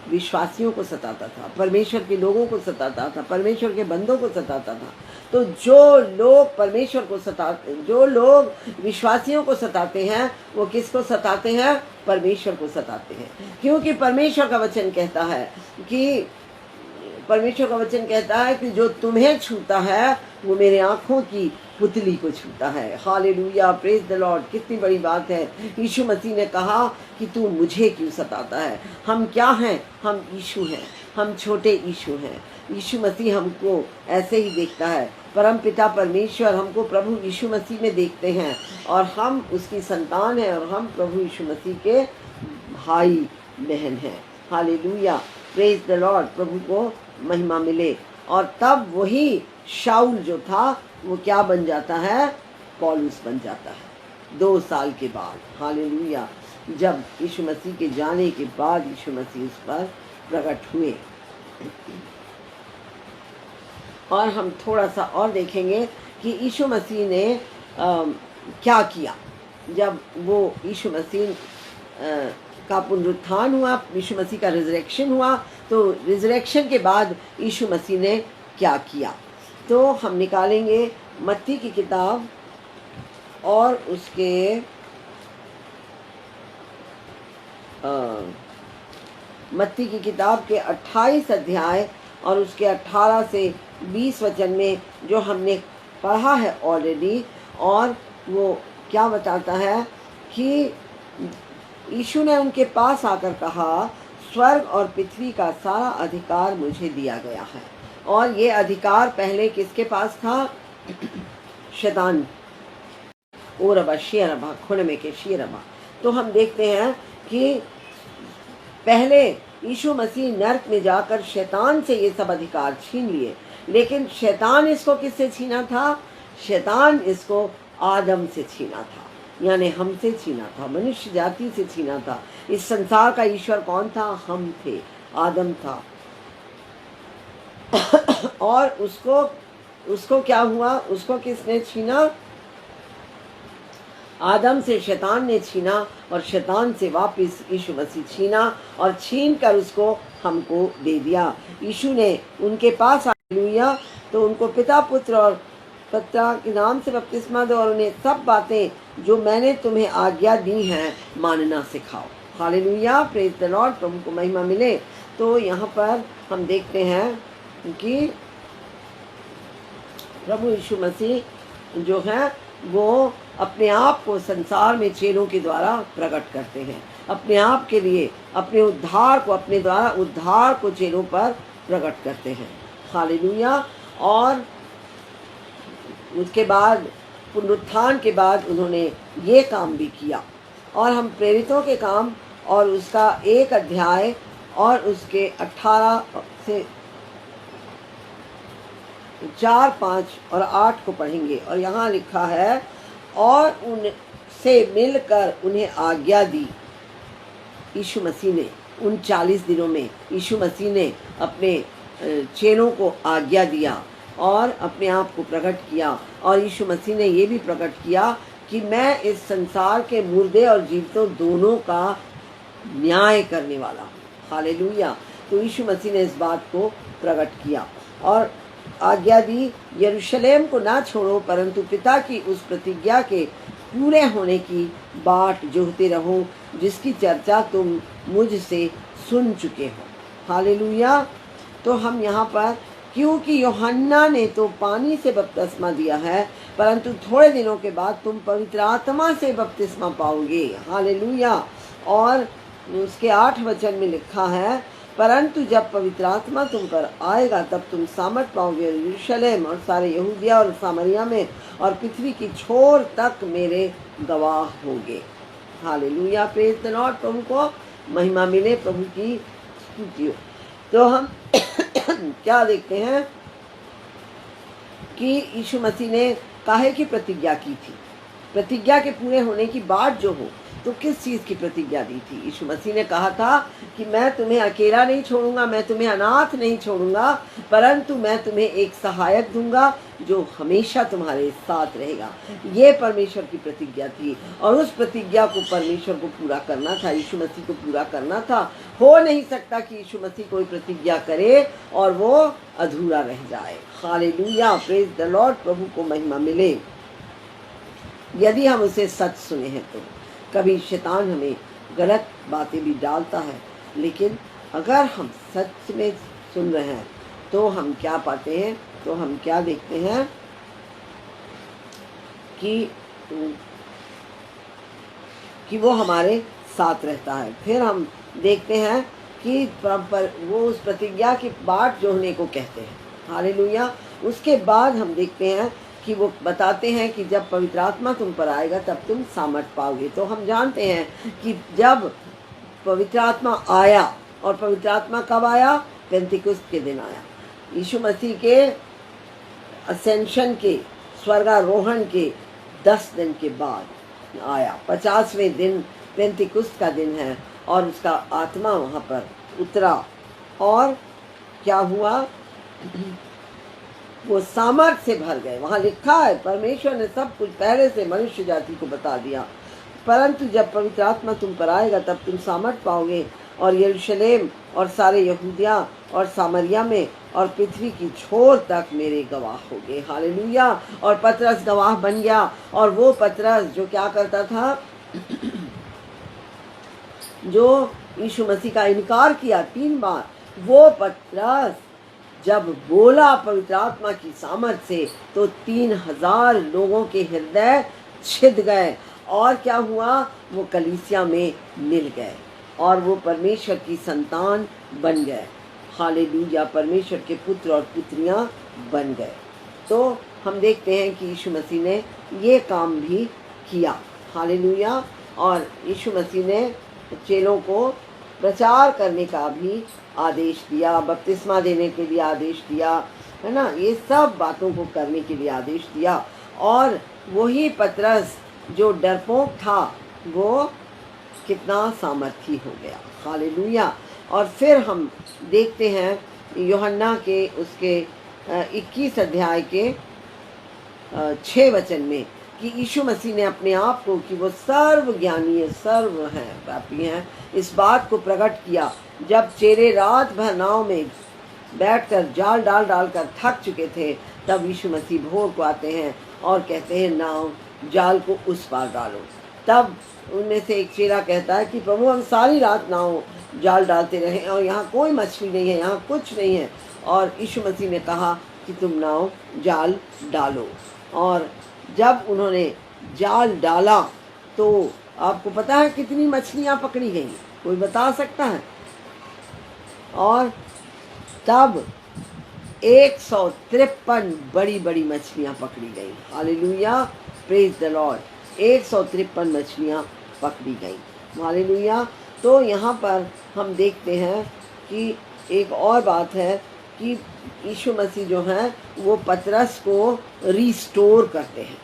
विश्वासियों को सताता था, परमेश्वर के लोगों को सताता था, परमेश्वर के बंदों को सताता था। तो जो लोग विश्वासियों को सताते हैं, वो किसको सताते हैं? परमेश्वर को सताते हैं। क्योंकि परमेश्वर का वचन कहता है कि जो तुम्हें छूता है वो मेरे आँखों की पुतली को छूता है। Hallelujah, praise the Lord. कितनी बड़ी बात है। यीशु मसीह ने कहा कि तू मुझे क्यों सताता है? हम क्या हैं? हम यीशु हैं, हम छोटे यीशु हैं। यीशु मसीह हमको ऐसे ही देखता है। परम पिता परमेश्वर हमको प्रभु यीशु मसीह में देखते हैं और हम उसकी संतान हैं और हम प्रभु यीशु मसीह के भाई बहन हैं। Hallelujah, praise the Lord. प्रभु को महिमा मिले। और तब वही शाऊल जो था वो क्या बन जाता है? पौलुस बन जाता है 2 साल के बाद। हालेलुया। जब यीशु मसीह के जाने के बाद यीशु मसीह उस पर प्रकट हुए। और हम थोड़ा सा और देखेंगे कि यीशु मसीह ने क्या किया। जब वो यीशु मसीह का पुनरुत्थान हुआ, यीशु मसीह का रिजरेक्शन हुआ, तो रिजरेक्शन के बाद यीशु मसीह ने क्या किया, तो हम निकालेंगे मत्ती की किताब और उसके मत्ती की किताब के 28 अध्याय और उसके 18 से 20 वचन में जो हमने पढ़ा है ऑलरेडी। और वो क्या बताता है कि यीशु ने उनके पास आकर कहा, स्वर्ग और पृथ्वी का सारा अधिकार मुझे दिया गया है। और ये अधिकार पहले किसके पास था? शैतान। ओरबा शेरबा खुनमे के शेरबा। तो हम देखते हैं कि पहले यीशु मसीह नरक में जाकर शैतान से ये सब अधिकार छीन लिए, लेकिन शैतान इसको किससे छीना था? शैतान इसको आदम से छीना था, यानी हमसे छीना था, मनुष्य जाति से छीना था। इस संसार का ईश्वर कौन था? हम थे, आदम था। और उसको क्या हुआ? उसको किसने छीना? आदम से शैतान ने छीना और शैतान से वापस यीशु मसीह छीना और छीन कर उसको हमको दे दिया। यीशु ने उनके पास हालेलुया, तो उनको पिता पुत्र और पिता के नाम से बपतिस्मा दो और उन्हें सब बातें जो मैंने तुम्हें आज्ञा दी हैं मानना सिखाओ। हालेलुया, प्रेज द लॉर्ड, प्रभु को महिमा मिले। तो यहाँ पर हम देखते हैं कि प्रभु यीशु मसीह जो है वो अपने आप को संसार में चेलों के द्वारा प्रकट करते हैं, अपने आप के लिए, अपने उद्धार को, अपने द्वारा उद्धार को चेलों पर प्रकट करते हैं। हालेलुया। और उसके बाद पुनरुत्थान के बाद उन्होंने ये काम भी किया। और हम प्रेरितों के काम और उसका 1 अध्याय और उसके 18 से 4, 5 और 8 को पढ़ेंगे। और यहाँ लिखा है, और उनसे मिलकर उन्हें आज्ञा दी। यीशु मसीह ने उन 40 दिनों में यीशु मसीह ने अपने चेलों को आज्ञा दिया और अपने आप को प्रकट किया। और यीशु मसीह ने ये भी प्रकट किया कि मैं इस संसार के मुर्दे और जीवितों दोनों का न्याय करने वाला हूँ। हालेलुया। तो यीशु मसीह ने इस बात को प्रकट किया और आज्ञा दी, यरूशलेम को ना छोड़ो, परंतु पिता की उस प्रतिज्ञा के पूरे होने की बाट जोहते रहो जिसकी चर्चा तुम मुझसे सुन चुके हो। हालेलुया। तो हम यहाँ पर, क्योंकि यूहन्ना ने तो पानी से बपतिस्मा दिया है, परंतु थोड़े दिनों के बाद तुम पवित्र आत्मा से बपतिस्मा पाओगे। हालेलुया। और उसके 8 वचन में लिखा है, परंतु जब पवित्र आत्मा तुम पर आएगा तब तुम सामर्थ पाओगे, यरूशलेम और सारे यहूदिया और सामरिया में और पृथ्वी की छोर तक मेरे गवाह होंगे। हालेलुया, प्रेज द लॉर्ड, प्रभु को महिमा मिले, प्रभु की स्तुति हो। तो हम क्या देखते हैं कि यीशु मसीह ने काहे की प्रतिज्ञा की थी? प्रतिज्ञा के पूरे होने की बात जो हो, तो किस चीज़ की प्रतिज्ञा दी थी? यीशु मसीह ने कहा था कि मैं तुम्हें अकेला नहीं छोड़ूंगा, मैं तुम्हें अनाथ नहीं छोड़ूंगा, परंतु मैं तुम्हें एक सहायक दूंगा जो हमेशा तुम्हारे साथ रहेगा। ये परमेश्वर की प्रतिज्ञा थी और उस प्रतिज्ञा को परमेश्वर को पूरा करना था, यीशु मसीह को पूरा करना था। हो नहीं सकता कि यीशु मसीह कोई प्रतिज्ञा करे और वो अधूरा रह जाए। हालेलुया, प्रेज द लॉर्ड, प्रभु को महिमा मिले। यदि हम उसे सच सुने हैं तो कभी शैतान हमें गलत बातें भी डालता है, लेकिन अगर हम सच में सुन रहे हैं तो हम क्या पाते हैं? तो हम क्या देखते हैं कि वो हमारे साथ रहता है। फिर हम देखते हैं कि वो उस प्रतिज्ञा की बाट जोड़ने को कहते हैं। हालेलुया। उसके बाद हम देखते हैं कि वो बताते हैं कि जब पवित्र आत्मा तुम पर आएगा तब तुम सामर्थ पाओगे। तो हम जानते हैं कि जब पवित्र आत्मा आया, और पवित्र आत्मा कब आया? पेंतिकुस्त के दिन आया। यीशु मसीह के असेंशन के, स्वर्गारोहण के 10 दिन के बाद आया। 50वें दिन पेंतिकुस्त का दिन है और उसका आत्मा वहाँ पर उतरा और क्या हुआ, वो सामर्थ्य से भर गए। वहाँ लिखा है परमेश्वर ने सब कुछ पहले से मनुष्य जाति को बता दिया, परंतु जब पवित्र आत्मा तुम पर आएगा तब तुम सामर्थ पाओगे और यरूशलेम और सारे यहूदिया और सामरिया में और पृथ्वी की छोर तक मेरे गवाह होगे। हालेलुया। और पतरस गवाह बन गया। और वो पतरस जो क्या करता था, जो यीशु मसीह का इनकार किया 3 बार, वो पतरस जब बोला पवित्र आत्मा की सामर्थ से तो 3000 लोगों के हृदय छिद गए और क्या हुआ, वो कलीसिया में मिल गए और वो परमेश्वर की संतान बन गए। हालेलुया। परमेश्वर के पुत्र और पुत्रियां बन गए। तो हम देखते हैं कि यीशु मसीह ने ये काम भी किया। हालेलुया। और यीशु मसीह ने चेलों को प्रचार करने का भी आदेश दिया, बपतिस्मा देने के लिए आदेश दिया, है ना, ये सब बातों को करने के लिए आदेश दिया। और वही पतरस जो डरपोक था वो कितना सामर्थी हो गया। हालेलुया। और फिर हम देखते हैं यूहन्ना के उसके 21 अध्याय के 6 वचन में कि यीशु मसीह ने अपने आप को कि वो सर्व ज्ञानी सर्व हैं व्यापी हैं, इस बात को प्रकट किया जब चेले रात भर नाव में बैठकर जाल डाल डाल कर थक चुके थे। तब यीशु मसीह भोर को आते हैं और कहते हैं नाव जाल को उस पार डालो। तब उनमें से एक चेला कहता है कि प्रभु हम सारी रात नाव जाल डालते रहे और यहाँ कोई मछली नहीं है, यहाँ कुछ नहीं है। और यीशु मसीह ने कहा कि तुम नाव जाल डालो। और जब उन्होंने जाल डाला तो आपको पता है कितनी मछलियाँ पकड़ी गई, कोई बता सकता है? और तब 153 बड़ी बड़ी मछलियाँ पकड़ी गई। हालेलुया। Praise the Lord. 153 मछलियाँ पकड़ी गई। हालेलुया। तो यहाँ पर हम देखते हैं कि एक और बात है कि यीशु मसीह जो हैं वो पतरस को रिस्टोर करते हैं।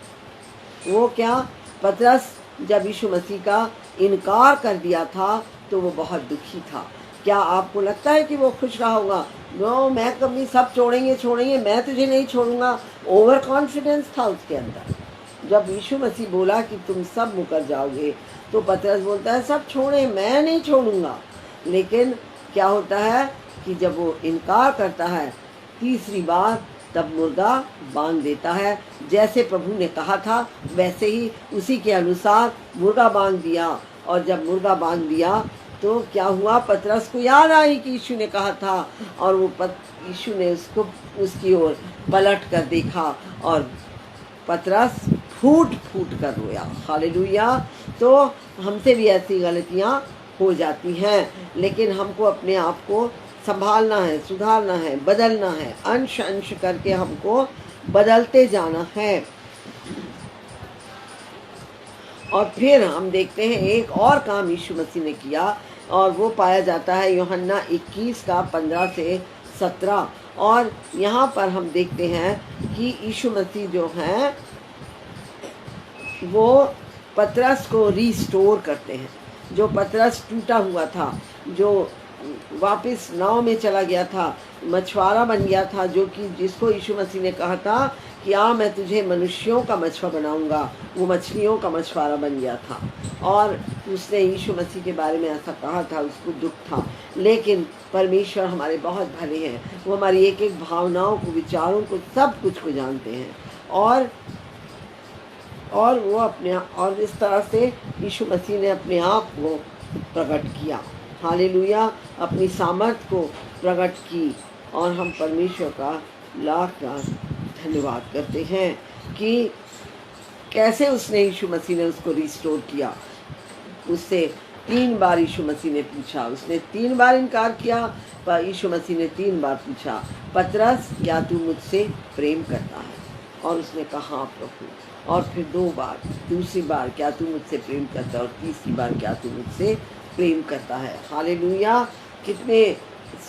वो क्या, पतरस जब यीशु मसीह का इनकार कर दिया था तो वो बहुत दुखी था। क्या आपको लगता है कि वो खुश रहा होगा? नो, मैं कभी सब छोड़ेंगे, मैं तुझे नहीं छोड़ूंगा। ओवर कॉन्फिडेंस था उसके अंदर। जब यीशु मसीह बोला कि तुम सब मुकर जाओगे तो पतरस बोलता है सब छोड़े, मैं नहीं छोड़ूंगा। लेकिन क्या होता है कि जब वो इनकार करता है 3री बार तब मुर्गा बांध देता है। जैसे प्रभु ने कहा था वैसे ही उसी के अनुसार मुर्गा बांध दिया। और जब मुर्गा बांध दिया तो क्या हुआ, पतरस को याद आई कि यीशु ने कहा था और वो यीशु ने उसको उसकी ओर पलट कर देखा और पतरस फूट फूट कर रोया। हालेलुया। तो हमसे भी ऐसी गलतियाँ हो जाती हैं, लेकिन हमको अपने आप को संभालना है, सुधारना है, बदलना है, अंश अंश करके हमको बदलते जाना है। और फिर हम देखते हैं एक और काम यीशु मसीह ने किया और वो पाया जाता है यूहन्ना 21 का 15 से 17। और यहाँ पर हम देखते हैं कि यीशु मसीह जो हैं वो पतरस को रिस्टोर करते हैं। जो पतरस टूटा हुआ था, जो वापस नाव में चला गया था, मछुआरा बन गया था, जो कि जिसको यीशु मसीह ने कहा था कि मैं तुझे मनुष्यों का मछुआ बनाऊंगा, वो मछलियों का मछुआरा बन गया था। और उसने यीशु मसीह के बारे में ऐसा कहा था, उसको दुख था। लेकिन परमेश्वर हमारे बहुत भले हैं, वो हमारी एक एक भावनाओं को, विचारों को, सब कुछ को जानते हैं। और वो अपने और इस तरह से यीशु मसीह ने अपने आप को प्रकट किया। हालेलुया। अपनी सामर्थ को प्रकट की और हम परमेश्वर का लाख लाख धन्यवाद करते हैं कि कैसे उसने यीशु मसीह ने उसको रिस्टोर किया। उससे 3 बार यीशु मसीह ने पूछा, उसने 3 बार इनकार किया, पर यीशु मसीह ने 3 बार पूछा, पतरस क्या तू मुझसे प्रेम करता है? और उसने कहा प्रभु। और फिर 2 बार, दूसरी बार क्या तू मुझसे प्रेम करता है, और तीसरी बार क्या तू मुझसे प्रेम करता है। हालेलुया। कितने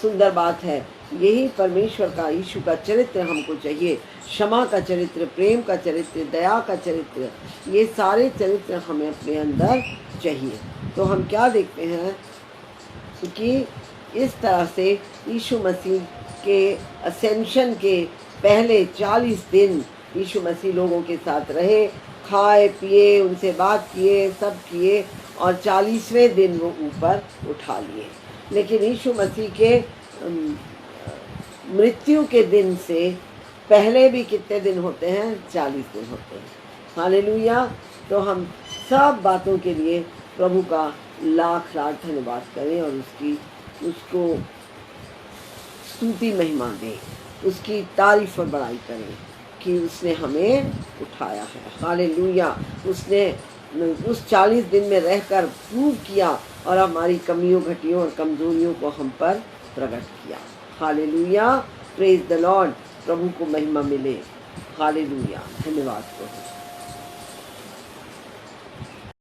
सुंदर बात है यही परमेश्वर का, यीशु का चरित्र हमको चाहिए। क्षमा का चरित्र, प्रेम का चरित्र, दया का चरित्र, ये सारे चरित्र हमें अपने अंदर चाहिए। तो हम क्या देखते हैं कि इस तरह से यीशु मसीह के असेंशन के पहले 40 दिन यीशु मसीह लोगों के साथ रहे, खाए पिए, उनसे बात किए, सब किए, और 40वें दिन वो ऊपर उठा लिए। लेकिन यीशु मसीह के मृत्यु के दिन से पहले भी कितने दिन होते हैं? 40 दिन होते हैं। हालेलुया। तो हम सब बातों के लिए प्रभु का लाख लाख धन्यवाद करें और उसको स्तुति महिमा दें, उसकी तारीफ और बड़ाई करें कि उसने हमें उठाया है। हालेलुया। उसने उस 40 दिन में रहकर प्रूव किया और हमारी कमियों, घटियों और कमजोरियों को हम पर प्रकट किया। हालेलुया। Praise the Lord. प्रभु को महिमा मिले। हालेलुया। धन्यवाद प्रभु।